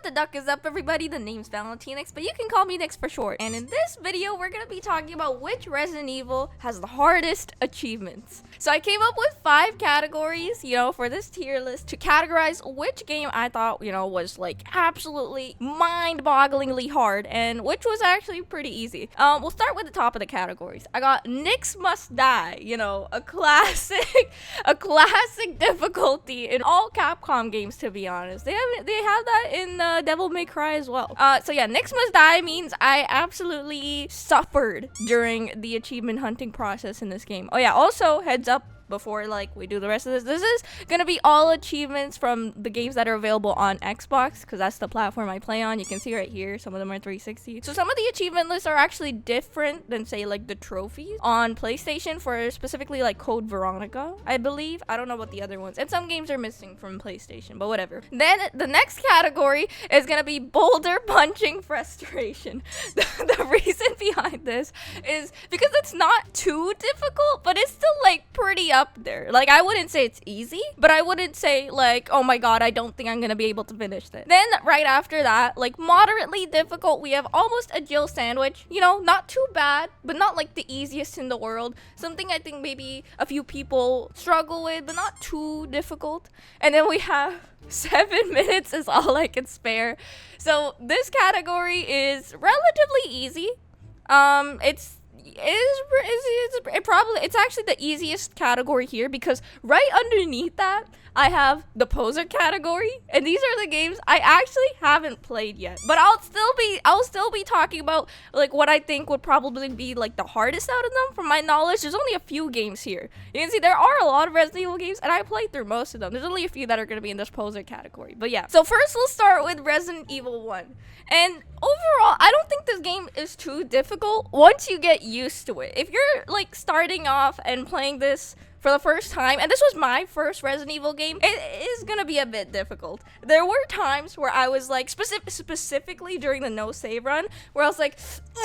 the duck is up, everybody? The name's Valentinix, but you can call me Nix for short. And in this video, we're gonna be talking about which Resident Evil has the hardest achievements. So I came up with 5 categories, for this tier list to categorize which game I thought, was like absolutely mind-bogglingly hard and which was actually pretty easy. We'll start with the top of the categories. I got Nix Must Die, a classic, difficulty in all Capcom games, to be honest. They have that in Devil May Cry as well. So yeah, Nix Must Die means I absolutely suffered during the achievement hunting process in this game. Oh yeah, also heads up before we do the rest of this is gonna be all achievements from the games that are available on Xbox, because that's the platform I play on. You can see right here, some of them are 360. So some of the achievement lists are actually different than, say, like the trophies on PlayStation for specifically like Code Veronica, I believe. I don't know about the other ones, and some games are missing from PlayStation, but whatever. Then the next category is gonna be boulder punching frustration. The reason behind this is because it's not too difficult, but it's still like pretty up there. Like, I wouldn't say it's easy, but I wouldn't say like, oh my god, I don't think I'm gonna be able to finish this. Then right after that, like moderately difficult, we have Almost a Jill Sandwich. Not too bad, but not like the easiest in the world. Something I think maybe a few people struggle with, but not too difficult. And then we have 7 minutes is all I can spare. So this category is relatively easy. It's actually the easiest category here, because right underneath that I have the poser category, and these are the games I actually haven't played yet, but I'll still be talking about like what I think would probably be like the hardest out of them. From my knowledge, there's only a few games here. You can see there are a lot of Resident Evil games, and I played through most of them. There's only a few that are going to be in this poser category, but yeah. So first we'll start with Resident Evil 1. And overall, I don't think this game is too difficult once you get used to it. If you're like starting off and playing this for the first time, and this was my first Resident Evil game, it is gonna be a bit difficult. There were times where I was like, specifically during the no save run, where I was like,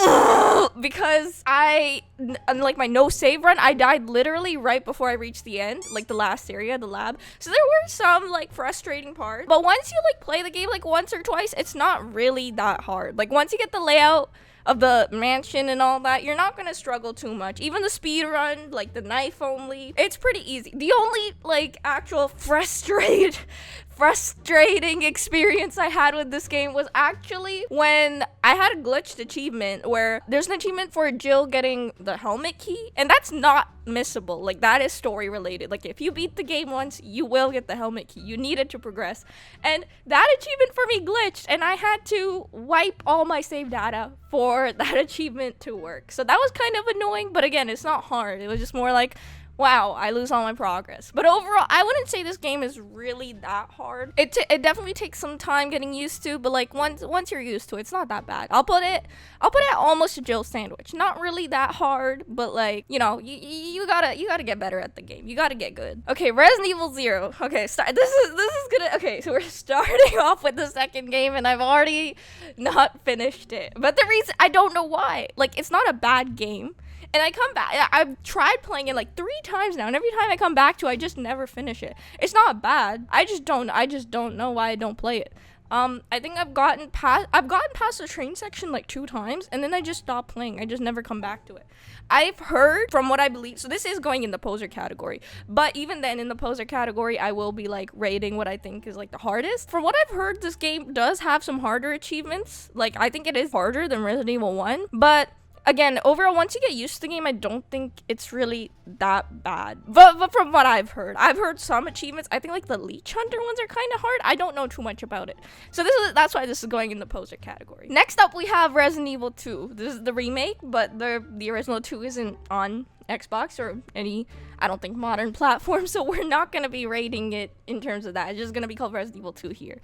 ugh, because like my no save run, I died literally right before I reached the end, like the last area, the lab. So there were some like frustrating parts, but once you like play the game like once or twice, it's not really that hard. Like once you get the layout of the mansion and all that, you're not gonna struggle too much. Even the speed run, like the knife only, it's pretty easy. The only like actual frustrating experience I had with this game was actually when I had a glitched achievement where there's an achievement for Jill getting the helmet key, and that's not missable. Like, that is story related. Like, if you beat the game once, you will get the helmet key. You need it to progress. And that achievement for me glitched, and I had to wipe all my save data for that achievement to work. So that was kind of annoying, but again, it's not hard. It was just more like, wow, I lose all my progress. But overall, I wouldn't say this game is really that hard. It definitely takes some time getting used to, but like once you're used to it, it's not that bad. I'll put it Almost a Jill Sandwich. Not really that hard, but like, you gotta get better at the game. You gotta get good. Okay, Resident Evil 0. Okay, this is gonna, okay, so we're starting off with the second game, and I've already not finished it. But the reason, I don't know why. Like, it's not a bad game. And I come back, I've tried playing it like 3 times now, and every time I come back to it, I just never finish it. It's not bad. I just don't know why I don't play it. I think I've gotten past the train section like 2 times, and then I just stopped playing. I just never come back to it. I've heard, from what I believe, so this is going in the poser category, but even then in the poser category, I will be like rating what I think is like the hardest. From what I've heard, this game does have some harder achievements. Like, I think it is harder than Resident Evil 1, but again, overall, once you get used to the game, I don't think it's really that bad. But from what I've heard some achievements. I think like the Leech Hunter ones are kind of hard. I don't know too much about it. So that's why this is going in the poser category. Next up, we have Resident Evil 2. This is the remake, but the original 2 isn't on Xbox or any, I don't think, modern platform. So we're not going to be rating it in terms of that. It's just going to be called Resident Evil 2 here.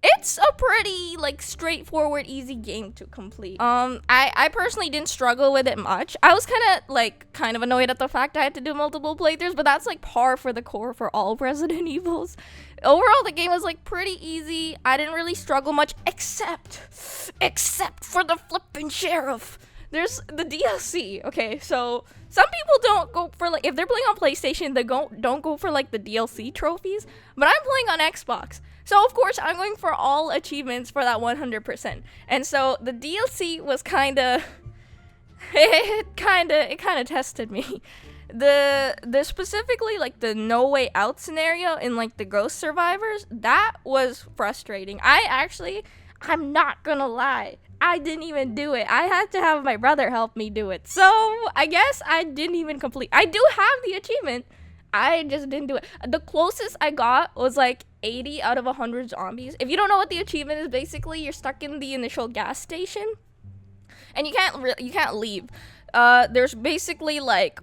It's a pretty, like, straightforward, easy game to complete. I personally didn't struggle with it much. I was kind of annoyed at the fact I had to do multiple playthroughs, but that's, like, par for the core for all Resident Evils. Overall, the game was, like, pretty easy. I didn't really struggle much, except for the flippin' sheriff. There's the DLC, okay? So some people don't go for, like, if they're playing on PlayStation, they don't go for, like, the DLC trophies, but I'm playing on Xbox. So of course I'm going for all achievements for that 100%. And so the DLC was kind of it kind of tested me. The specifically like the no way out scenario in like the Ghost Survivors, that was frustrating. I'm not gonna lie, I didn't even do it. I had to have my brother help me do it. So I guess I didn't even complete. I do have the achievement, I just didn't do it. The closest I got was like 80 out of 100 zombies. If you don't know what the achievement is, basically you're stuck in the initial gas station and you can't leave. There's basically like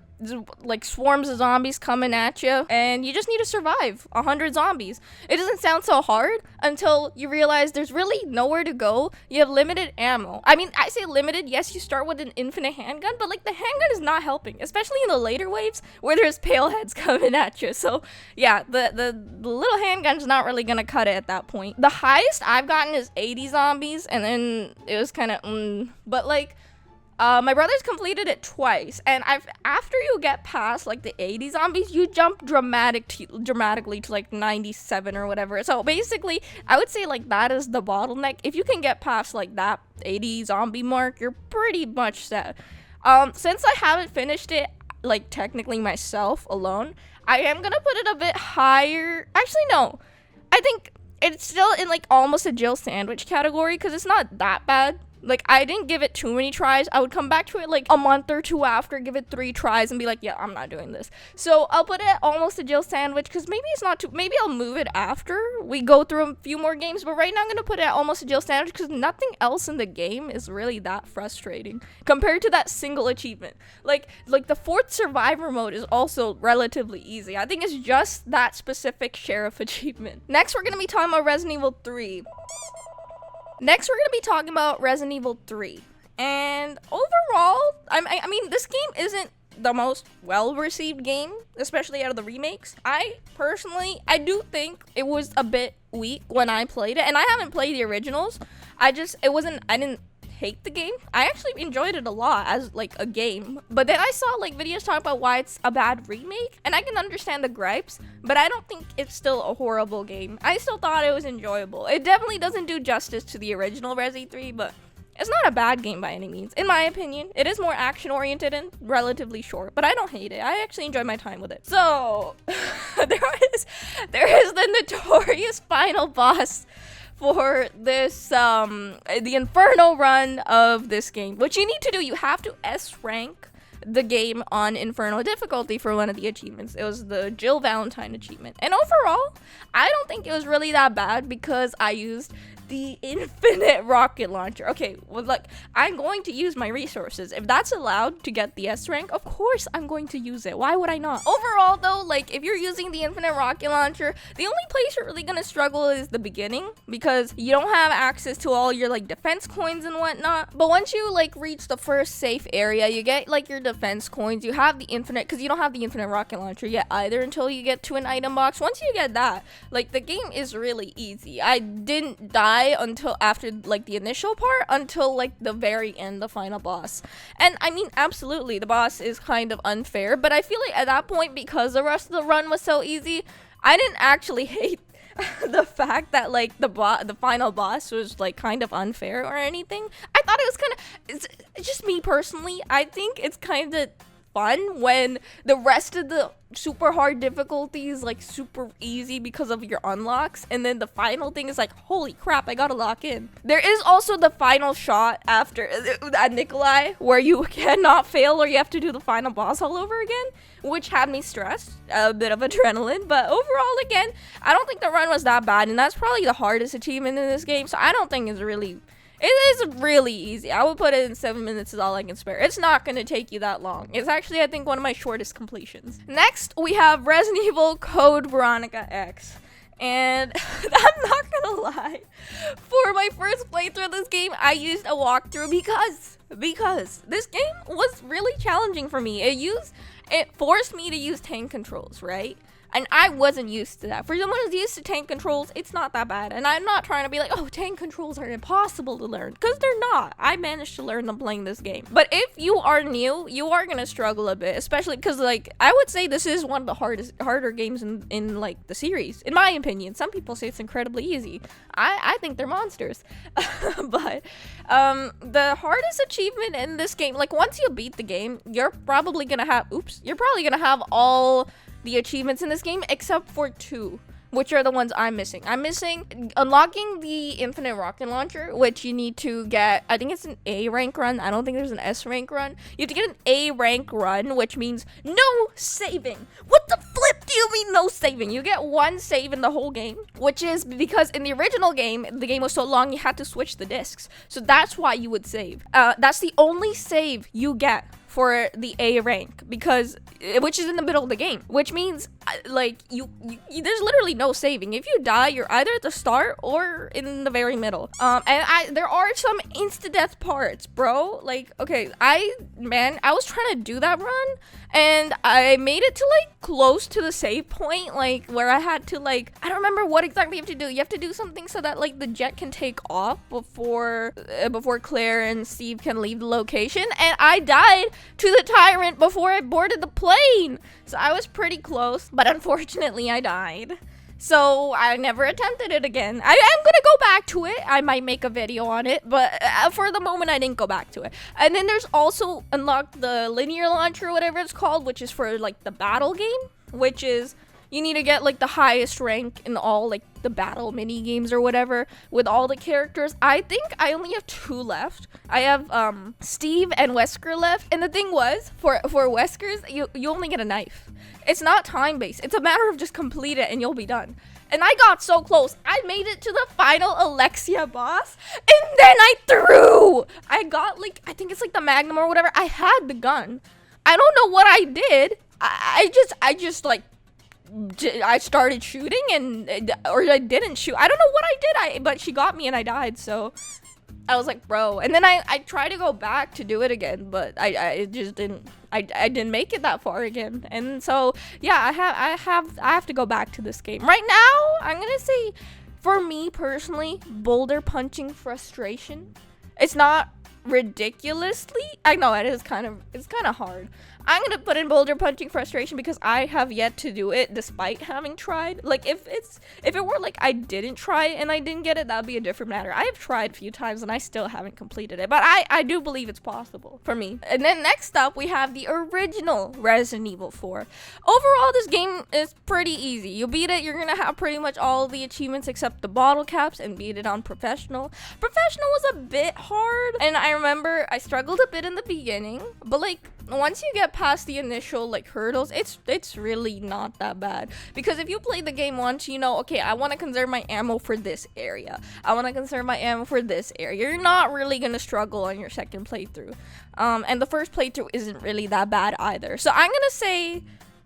swarms of zombies coming at you, and you just need to survive 100 zombies. It doesn't sound so hard until you realize there's really nowhere to go. You have limited ammo. I mean, I say limited, yes, you start with an infinite handgun, but like the handgun is not helping, especially in the later waves where there's pale heads coming at you. So yeah, the little handgun's not really gonna cut it at that point. The highest I've gotten is 80 zombies, and then it was kind of but like my brother's completed it twice, and after you get past like the 80 zombies, you jump dramatically to like 97 or whatever. So basically, I would say like that is the bottleneck. If you can get past like that 80 zombie mark, you're pretty much set. Since I haven't finished it like technically myself alone, I am gonna put it a bit higher. Actually, no, I think it's still in like almost a Jill sandwich category because it's not that bad. Like, I didn't give it too many tries. I would come back to it like a month or two after, give it 3 tries, and be like, yeah, I'm not doing this. So I'll put it almost a Jill sandwich because maybe it's not too. Maybe I'll move it after we go through a few more games. But right now I'm gonna put it at almost a Jill sandwich because nothing else in the game is really that frustrating compared to that single achievement. Like the 4th survivor mode is also relatively easy. I think it's just that specific sheriff achievement. Next, we're gonna be talking about Resident Evil 3. Next, we're going to be talking about Resident Evil 3. And overall, I mean, this game isn't the most well-received game, especially out of the remakes. I do think it was a bit weak when I played it. And I haven't played the originals. I didn't hate the game. I actually enjoyed it a lot as like a game, but then I saw like videos talking about why it's a bad remake, and I can understand the gripes, but I don't think it's still a horrible game. I still thought it was enjoyable. It definitely doesn't do justice to the original Resi 3, but it's not a bad game by any means, in my opinion. It is more action oriented and relatively short, but I don't hate it. I actually enjoy my time with it. So there is the notorious final boss for this the Inferno run of this game. What you need to do, you have to S rank the game on Inferno difficulty for one of the achievements. It was the Jill Valentine achievement. And overall, I don't think it was really that bad because I used the infinite rocket launcher. Okay, well, like, I'm going to use my resources. If that's allowed to get the S rank, of course I'm going to use it. Why would I not? Overall, though, like, if you're using the infinite rocket launcher, the only place you're really gonna struggle is the beginning because you don't have access to all your, like, defense coins and whatnot. But once you, like, reach the first safe area, you get, like, your defense coins. You have the infinite, because you don't have the infinite rocket launcher yet either until you get to an item box. Once you get that, like, the game is really easy. I didn't die until after like the initial part until like the very end, the final boss. And I mean, absolutely, the boss is kind of unfair, but I feel like at that point, because the rest of the run was so easy, I didn't actually hate the fact that like the final boss was like kind of unfair or anything. I thought it was kind of, it's just me personally, I think it's kind of fun when the rest of the super hard difficulties like super easy because of your unlocks, and then the final thing is like, holy crap, I gotta lock in. There is also the final shot after at Nikolai where you cannot fail or you have to do the final boss all over again, which had me stressed, a bit of adrenaline. But overall, again, I don't think the run was that bad, and that's probably the hardest achievement in this game, so I don't think it's really, it is really easy. I would put it in 7 minutes is all I can spare. It's not going to take you that long. It's actually, I think, one of my shortest completions. Next, we have Resident Evil Code Veronica X. And I'm not going to lie. For my first playthrough of this game, I used a walkthrough because this game was really challenging for me. It forced me to use tank controls, right? And I wasn't used to that. For someone who's used to tank controls, it's not that bad. And I'm not trying to be like, oh, tank controls are impossible to learn, because they're not. I managed to learn them playing this game. But if you are new, you are gonna struggle a bit, especially because, like, I would say this is one of the harder games in like the series, in my opinion. Some people say it's incredibly easy. I think they're monsters. But the hardest achievement in this game, like, once you beat the game, you're probably gonna have all the achievements in this game except for 2, which are the ones I'm missing. I'm missing unlocking the infinite rocket launcher, which you need to get, I think it's an A rank run. I don't think there's an S rank run. You have to get an A rank run, which means no saving. What the flip do you mean no saving? You get 1 save in the whole game, which is because in the original game, the game was so long you had to switch the discs. So that's why you would save. That's the only save you get for the A rank, because which is in the middle of the game, which means like you there's literally no saving. If you die, you're either at the start or in the very middle. And there are some insta death parts, bro. Like, okay, I was trying to do that run and I made it to like close to the save point, like where I had to, like, I don't remember what exactly you have to do. You have to do something so that like the jet can take off before Claire and Steve can leave the location, and I died to the tyrant before I boarded the plane. So I was pretty close, but unfortunately I died. So I never attempted it again. I am gonna go back to it. I might make a video on it, but for the moment I didn't go back to it. And then there's also unlocked the linear launcher, or whatever it's called, which is for like the battle game, which is you need to get like the highest rank in all like the battle mini games or whatever with all the characters. I think I only have 2 left. I have Steve and Wesker left. And the thing was, for Wesker's, you only get a knife. It's not time based. It's a matter of just complete it and you'll be done. And I got so close. I made it to the final Alexia boss, and then I threw. I got like, I think it's like the Magnum or whatever. I had the gun. I don't know what I did. I just like, I started shooting or I didn't shoot. I don't know what I did. But she got me and I died. So I was like, bro. And then I tried to go back to do it again, but I just didn't. I didn't make it that far again. And so yeah, I have to go back to this game right now. I'm gonna say, for me personally, boulder punching frustration. It's not ridiculously. I know it's kind of hard. I'm gonna put in boulder punching frustration because I have yet to do it despite having tried. Like, if it were like I didn't try it and I didn't get it, that'd be a different matter. I have tried a few times and I still haven't completed it, but I do believe it's possible for me. And then next up we have the original Resident Evil 4. Overall, this game is pretty easy. You beat it, you're gonna have pretty much all the achievements except the bottle caps, and beat it on professional. Professional was a bit hard, and I remember I struggled a bit in the beginning, but like once you get past the initial like hurdles, it's really not that bad. Because if you play the game once, you know, okay, I want to conserve my ammo for this area. I want to conserve my ammo for this area. You're not really gonna struggle on your second playthrough. And the first playthrough isn't really that bad either. So I'm gonna say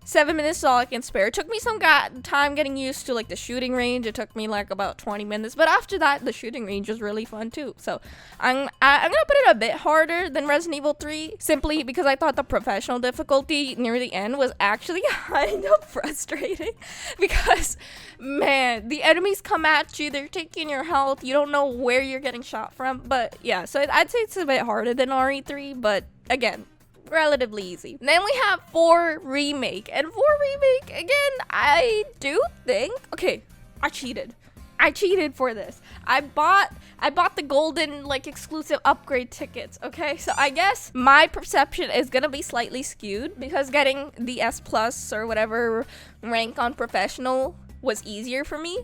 7 minutes is all I can spare. It took me some time getting used to like the shooting range. It took me like about 20 minutes, but after that, the shooting range was really fun too. So I'm gonna put it a bit harder than Resident Evil 3, simply because I thought the professional difficulty near the end was actually kind of frustrating. Because, man, the enemies come at you, they're taking your health, you don't know where you're getting shot from. But yeah, so I'd say it's a bit harder than RE3, but again, relatively easy. Then we have 4 Remake, and 4 Remake, again, I do think, okay, I cheated for this. I bought the golden like exclusive upgrade tickets, okay? So I guess my perception is gonna be slightly skewed because getting the S plus or whatever rank on professional was easier for me.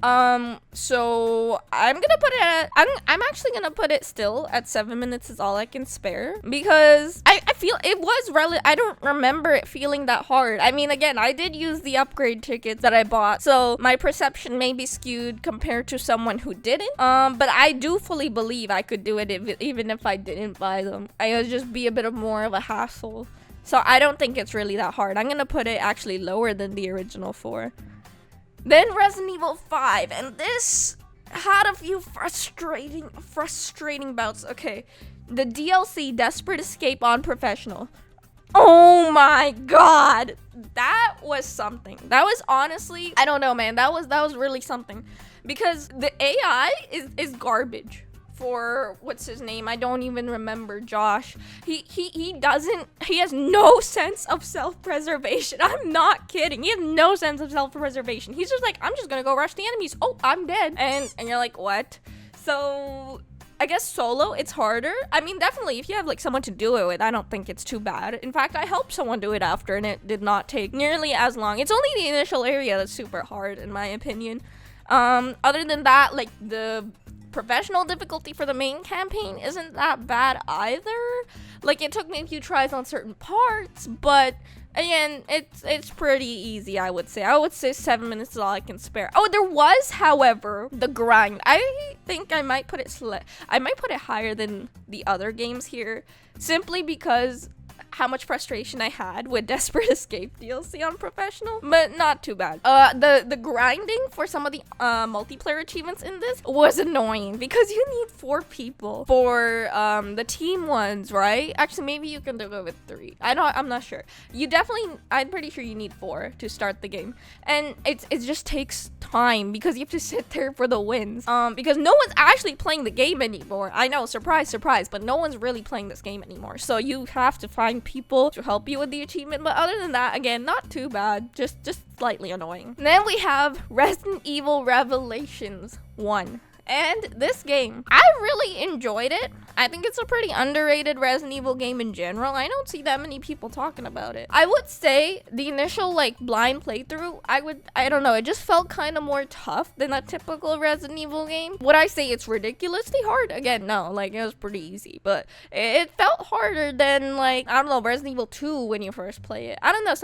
So I'm gonna put it at, I'm actually gonna put it still at 7 minutes is all I can spare, because I feel it was I don't remember it feeling that hard. I mean, again, I did use the upgrade tickets that I bought, so my perception may be skewed compared to someone who didn't. But I do fully believe I could do it even if I didn't buy them. I would just be a bit of more of a hassle. So I don't think it's really that hard. I'm gonna put it actually lower than the original 4. Then Resident Evil 5, and this had a few frustrating bouts. Okay, the DLC Desperate Escape on professional. Oh my god. That was something. That was honestly, I don't know, man. That was really something. Because the AI is garbage. For what's his name? I don't even remember. Josh. He has no sense of self-preservation. I'm not kidding. He has no sense of self-preservation. He's just like, I'm just gonna go rush the enemies. Oh, I'm dead. And you're like, what? So I guess solo, it's harder. I mean, definitely, if you have like someone to do it with, I don't think it's too bad. In fact, I helped someone do it after, and it did not take nearly as long. It's only the initial area that's super hard, in my opinion. Other than that, like the professional difficulty for the main campaign isn't that bad either. Like, it took me a few tries on certain parts, but again, it's pretty easy, I would say. I would say 7 minutes is all I can spare. Oh, there was, however, the grind. I think I might put it higher than the other games here, simply because how much frustration I had with Desperate Escape DLC on professional, but not too bad. The grinding for some of the multiplayer achievements in this was annoying because you need 4 people for the team ones, right? Actually, maybe you can do it with 3. I'm not sure. I'm pretty sure you need 4 to start the game, and it just takes time because you have to sit there for the wins. Because no one's actually playing the game anymore. I know, surprise, but no one's really playing this game anymore. So you have to find people to help you with the achievement, but other than that, again, not too bad, just slightly annoying. And then we have Resident Evil Revelations 1. And this game, I really enjoyed it. I think it's a pretty underrated Resident Evil game in general. I don't see that many people talking about it. I would say the initial like blind playthrough, I don't know, it just felt kind of more tough than a typical Resident Evil game. Would I say it's ridiculously hard? Again, no, like it was pretty easy, but it felt harder than like, I don't know, Resident Evil 2 when you first play it. I don't know,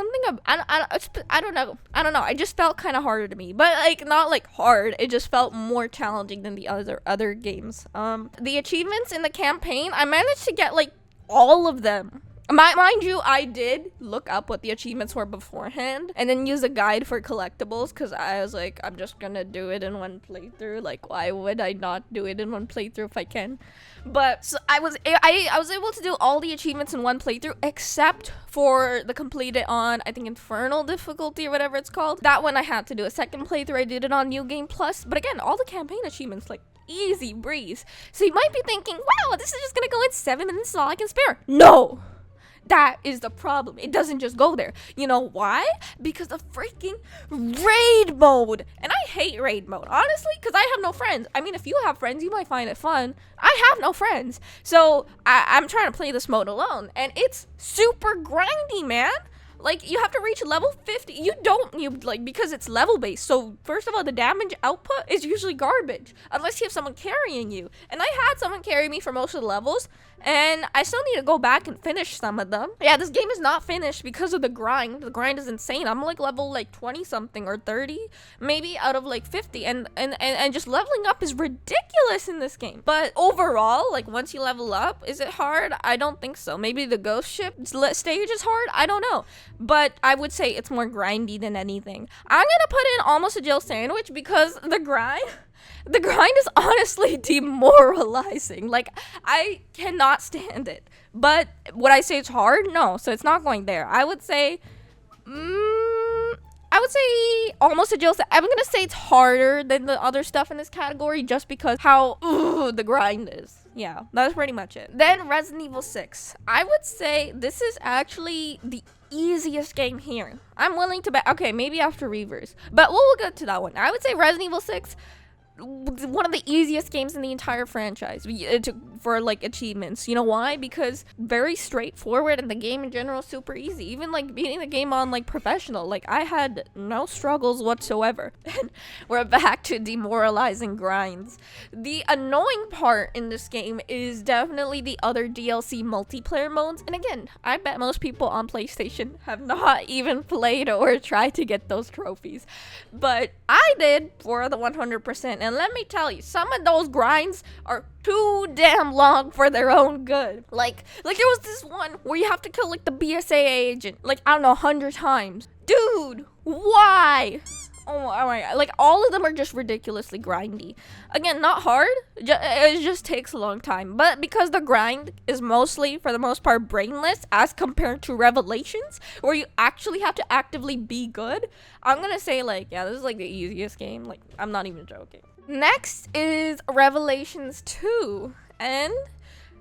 I don't know. It just felt kind of harder to me, but like not like hard. It just felt more challenging than the other games. The achievements in the campaign, I managed to get like all of them. Mind you, I did look up what the achievements were beforehand and then use a guide for collectibles because I was like, I'm just gonna do it in one playthrough. Like, why would I not do it in one playthrough if I can? But so I was able to do all the achievements in one playthrough except for the completed on, I think, Infernal difficulty or whatever it's called. That one I had to do a second playthrough. I did it on New Game Plus. But again, all the campaign achievements, like, easy breeze. So you might be thinking, wow, this is just gonna go in 7 minutes, is all I can spare. No! That is the problem. It doesn't just go there. You know why? Because of freaking raid mode. And I hate raid mode, honestly, because I have no friends. I mean, if you have friends, you might find it fun. I have no friends. So I'm trying to play this mode alone. And it's super grindy, man. Like, you have to reach level 50. You because it's level based. So, first of all, the damage output is usually garbage. Unless you have someone carrying you. And I had someone carry me for most of the levels. And I still need to go back and finish some of them. Yeah, this game is not finished because of the grind. The grind is insane. I'm like level like 20 something or 30. Maybe out of like 50. And just leveling up is ridiculous in this game. But overall, like once you level up, is it hard? I don't think so. Maybe the ghost ship stage is hard? I don't know. But I would say it's more grindy than anything. I'm gonna put in Almost a Jill Sandwich because the grind is honestly demoralizing. Like, I cannot stand it. But would I say it's hard? No, so it's not going there. I would say Almost a Jill Sandwich. I'm gonna say it's harder than the other stuff in this category just because how the grind is. Yeah, that's pretty much it. Then Resident Evil 6. I would say this is actually the easiest game here. I'm willing to bet. Okay, maybe after Reavers, but we'll get to that one. I would say Resident Evil 6, one of the easiest games in the entire franchise for like achievements. You know why? Because very straightforward, and the game in general is super easy. Even like beating the game on like professional, like I had no struggles whatsoever. And we're back to demoralizing grinds. The annoying part in this game is definitely the other DLC multiplayer modes. And again, I bet most people on PlayStation have not even played or tried to get those trophies, but I did for the 100%. And let me tell you, some of those grinds are too damn long for their own good. Like there was this one where you have to kill like the BSA agent, like I don't know, 100 times. Dude, why? Oh my god. Like, all of them are just ridiculously grindy. Again, not hard. It just takes a long time. But because the grind is mostly, for the most part, brainless as compared to Revelations, where you actually have to actively be good, I'm gonna say, like, yeah, this is, like, the easiest game. Like, I'm not even joking. Next is Revelations 2. And,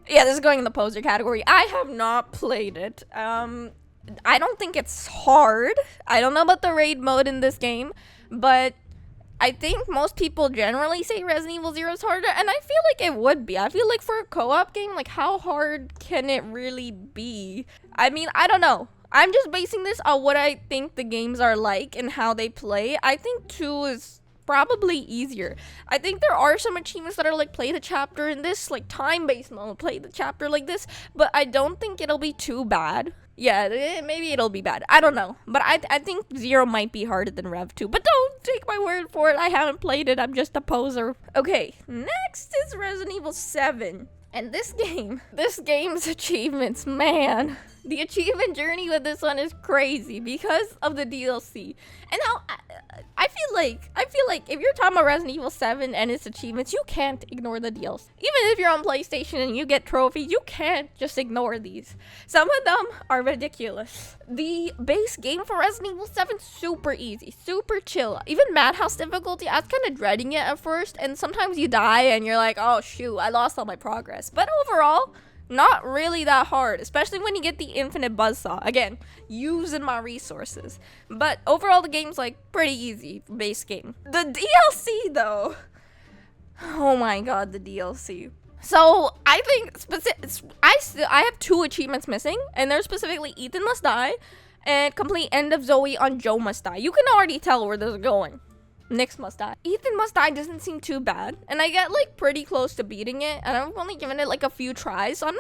yeah, this is going in the poser category. I have not played it. I don't think it's hard. I don't know about the raid mode in this game, but I think most people generally say Resident Evil 0 is harder, and I feel like it would be. I feel like for a co-op game, like, how hard can it really be? I mean, I don't know. I'm just basing this on what I think the games are like and how they play. I think 2 is probably easier. I think there are some achievements that are like, play the chapter in this, like, time-based mode, play the chapter like this, but I don't think it'll be too bad. Yeah, maybe it'll be bad. I don't know. But I think 0 might be harder than Rev 2. But don't take my word for it. I haven't played it. I'm just a poser. Okay, next is Resident Evil 7. And this game's achievements, man. The achievement journey with this one is crazy because of the DLC. And how I feel like if you're talking about Resident Evil 7 and its achievements, you can't ignore the DLC. Even if you're on PlayStation and you get trophies, you can't just ignore these. Some of them are ridiculous. The base game for Resident Evil 7 super easy, super chill. Even Madhouse difficulty, I was kind of dreading it at first, and sometimes you die and you're like, oh shoot, I lost all my progress. But overall, not really that hard, especially when you get the infinite buzzsaw. Again, using my resources. But overall, the game's like pretty easy, base game. The DLC though, oh my god, the DLC. So I think I have 2 achievements missing, and they're specifically Ethan Must Die and complete End of Zoe on Joe Must Die. You can already tell where this is going. Nyx Must Die. Ethan Must Die doesn't seem too bad, and I get like pretty close to beating it, and I've only given it like a few tries, so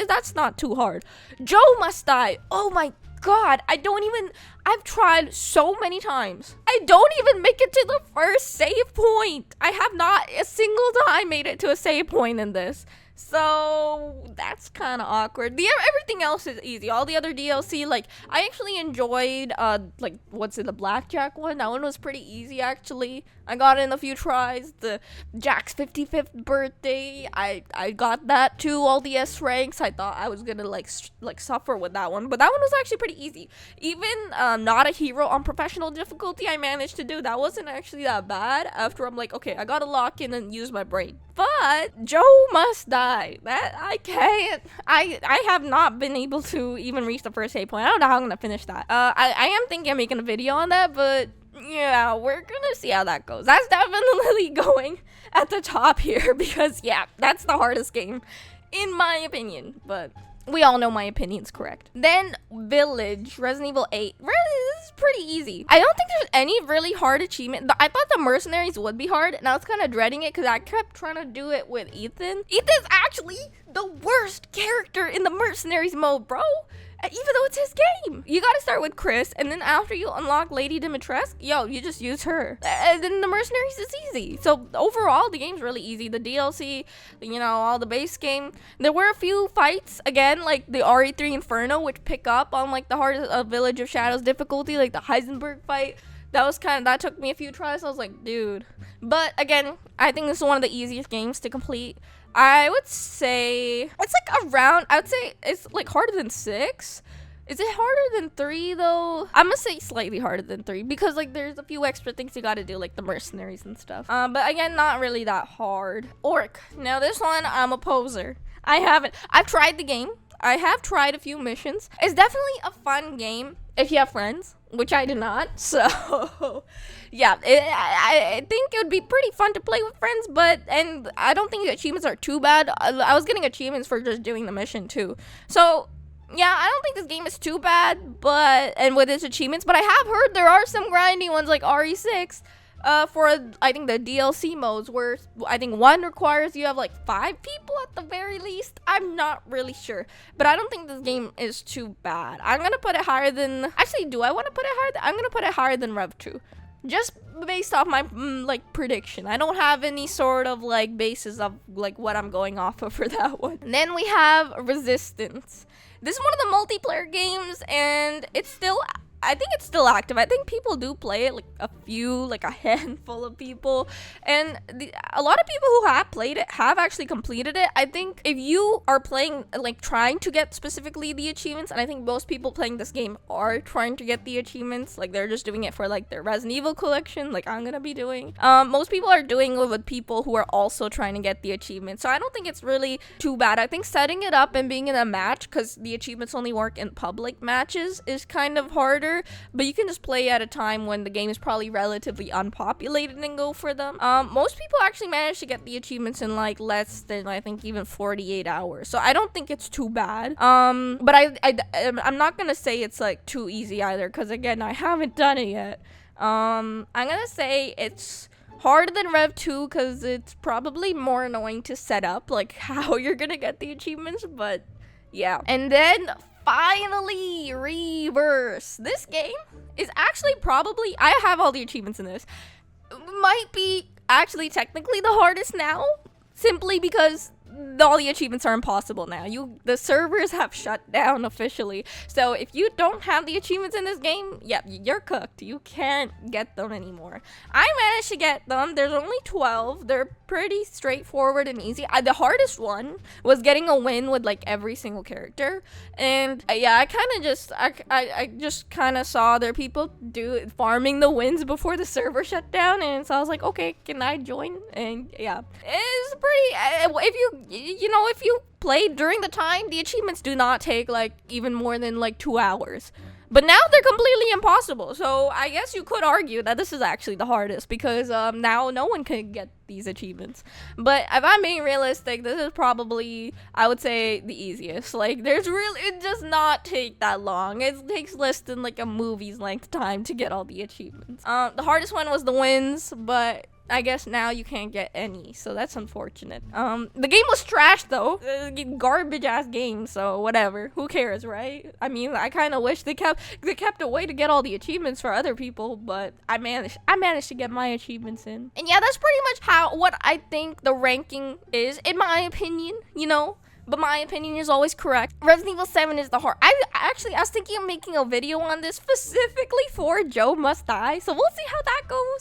that's not too hard. Joe Must Die. Oh my god, I've tried so many times. I don't even make it to the first save point. I have not a single time made it to a save point in this. So that's kind of awkward. Everything else is easy. All the other DLC, like, I actually enjoyed like, what's it, the Blackjack one? That one was pretty easy actually. I got it in a few tries. The Jack's 55th birthday, I got that too. All the S ranks. I thought I was gonna like suffer with that one, but that one was actually pretty easy. Even not a hero on professional difficulty, I managed to do. That wasn't actually that bad. After I'm like, okay, I gotta lock in and use my brain. But Joe Must Die. That I can't. I have not been able to even reach the first save point. I don't know how I'm gonna finish that. I am thinking of making a video on that, but yeah, we're gonna see how that goes. That's definitely going at the top here because, yeah, that's the hardest game in my opinion, but we all know my opinion's correct. Then Village, Resident Evil 8. Really, this is pretty easy. I don't think there's any really hard achievement. I thought the Mercenaries would be hard, and I was kind of dreading it because I kept trying to do it with Ethan. Ethan's actually the worst character in the Mercenaries mode, bro. Even though it's his game. You gotta start with Chris, and then after you unlock Lady Dimitrescu, yo, you just use her. And then the Mercenaries is easy. So overall, the game's really easy. The DLC, you know, all the base game. There were a few fights, again, like the RE3 Inferno, which pick up on like the hardest Village of Shadows difficulty, like the Heisenberg fight. That took me a few tries. I was like, dude. But again, I think this is one of the easiest games to complete. I would say it's like I would say it's like harder than 6. Is it harder than 3 though? I'm gonna say slightly harder than 3 because like there's a few extra things you gotta do, like the Mercenaries and stuff. But again, not really that hard. Orc. Now this one, I'm a poser. I've tried the game. I have tried a few missions. It's definitely a fun game if you have friends, which I do not. So yeah, I think it would be pretty fun to play with friends, and I don't think the achievements are too bad. I was getting achievements for just doing the mission too. So yeah, I don't think this game is too bad, and with its achievements, but I have heard there are some grindy ones like RE6. For I think the DLC modes where I think one requires you have like 5 people at the very least. I'm not really sure, but I don't think this game is too bad. I'm gonna put it higher than, actually, do I want to put it higher? I'm gonna put it higher than Rev 2, just based off my like prediction. I don't have any sort of like basis of like what I'm going off of for that one. And then we have Resistance. This is one of the multiplayer games, and it's still I think it's still active. I think people do play it, like a few, like a handful of people. And a lot of people who have played it have actually completed it. I think if you are playing, like trying to get specifically the achievements, and I think most people playing this game are trying to get the achievements, like they're just doing it for like their Resident Evil collection, like I'm gonna be doing. Most people are doing it with people who are also trying to get the achievements. So I don't think it's really too bad. I think setting it up and being in a match, because the achievements only work in public matches, is kind of harder. But you can just play at a time when the game is probably relatively unpopulated and go for them. Most people actually manage to get the achievements in like less than, I think, even 48 hours. So I don't think it's too bad. But I'm not gonna say it's like too easy either, because again, I haven't done it yet. I'm gonna say it's harder than Rev 2 because it's probably more annoying to set up, like how you're gonna get the achievements, but yeah. And then finally, Reverse. This game is actually probably, I have all the achievements in this, might be actually technically the hardest now, simply because all the achievements are impossible now. The servers have shut down officially. So if you don't have the achievements in this game, yep, you're cooked. You can't get them anymore. I managed to get them. There's only 12. They're pretty straightforward and easy. The hardest one was getting a win with like every single character. And yeah, I just kind of saw there people farming the wins before the server shut down, and so I was like, okay, can I join? And yeah, it's pretty, if you played during the time, the achievements do not take like even more than like 2 hours. But now they're completely impossible. So I guess you could argue that this is actually the hardest, because now no one can get these achievements. But if I'm being realistic, this is probably, I would say, the easiest. Like, it does not take that long. It takes less than like a movie's length time to get all the achievements. The hardest one was the wins, but I guess now you can't get any, so that's unfortunate. The game was trash though. Garbage ass game, so whatever. Who cares, right? I mean, I kind of wish they kept a way to get all the achievements for other people, but I managed to get my achievements in. And yeah, that's pretty much what I think the ranking is, in my opinion, But my opinion is always correct. Resident Evil 7 is the hard. I was thinking of making a video on this specifically for Joe Must Die. So we'll see how that goes.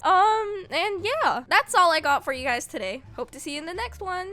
And yeah, that's all I got for you guys today. Hope to see you in the next one.